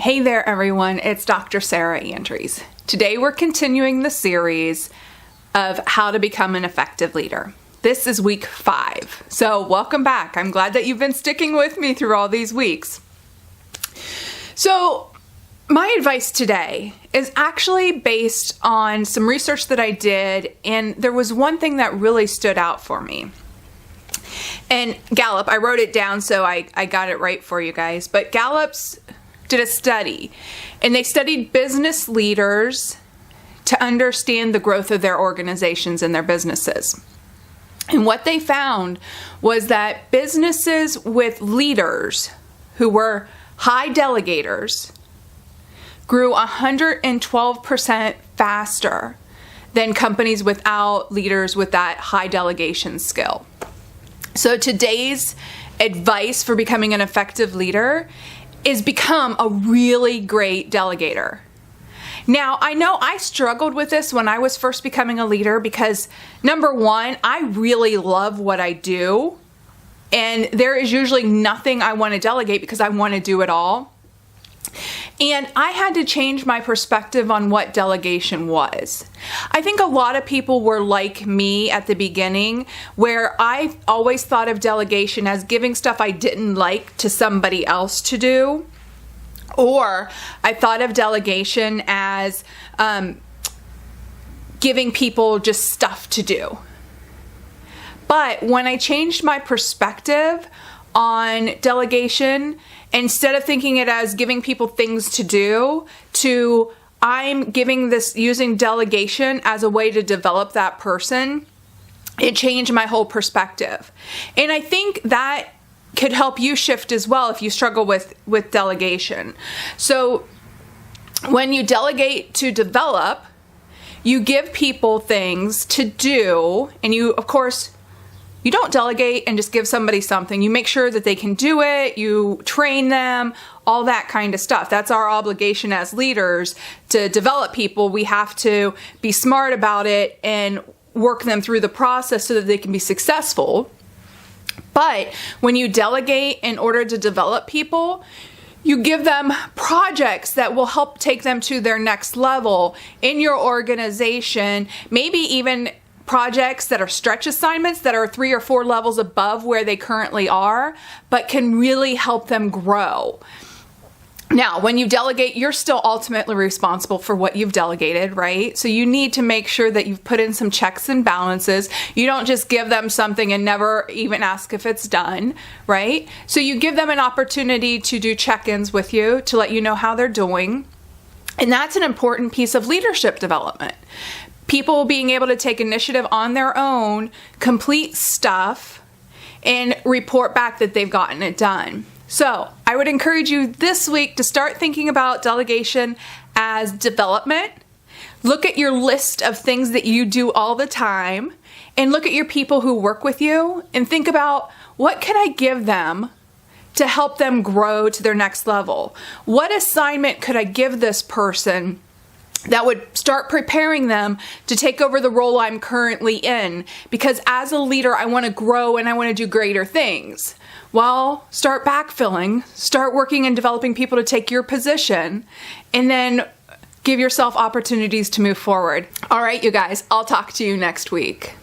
Hey there everyone, it's Dr. Sarah Andreas. Today we're continuing the series of how to become an effective leader. This is week 5, so welcome back. I'm glad that you've been sticking with me through all these weeks. So my advice today is actually based on some research that I did, and there was one thing that really stood out for me. And Gallup, I wrote it down so I got it right for you guys, but Gallup's did a study, and they studied business leaders to understand the growth of their organizations and their businesses. And what they found was that businesses with leaders who were high delegators grew 112% faster than companies without leaders with that high delegation skill. So today's advice for becoming an effective leader is become a really great delegator. Now, I know I struggled with this when I was first becoming a leader because, number one, I really love what I do, and there is usually nothing I want to delegate because I want to do it all. And I had to change my perspective on what delegation was. I think a lot of people were like me at the beginning, where I always thought of delegation as giving stuff I didn't like to somebody else to do. Or I thought of delegation as giving people just stuff to do. But when I changed my perspective on delegation, instead of thinking it as giving people things to do, to I'm giving this, using delegation as a way to develop that person, it changed my whole perspective. And I think that could help you shift as well if you struggle with delegation. So when you delegate to develop, you give people things to do, and you, of course, you don't delegate and just give somebody something. You make sure that they can do it, you train them, all that kind of stuff. That's our obligation as leaders to develop people. We have to be smart about it and work them through the process so that they can be successful. But when you delegate in order to develop people, you give them projects that will help take them to their next level in your organization, maybe even projects that are stretch assignments that are 3 or 4 levels above where they currently are, but can really help them grow. Now, when you delegate, you're still ultimately responsible for what you've delegated, right? So you need to make sure that you've put in some checks and balances. You don't just give them something and never even ask if it's done, right? So you give them an opportunity to do check-ins with you to let you know how they're doing. And that's an important piece of leadership development. People being able to take initiative on their own, complete stuff, and report back that they've gotten it done. So I would encourage you this week to start thinking about delegation as development. Look at your list of things that you do all the time, and look at your people who work with you and think about, what can I give them to help them grow to their next level? What assignment could I give this person that would start preparing them to take over the role I'm currently in? Because as a leader, I want to grow and I want to do greater things. Well, start backfilling, start working and developing people to take your position, and then give yourself opportunities to move forward. All right, you guys, I'll talk to you next week.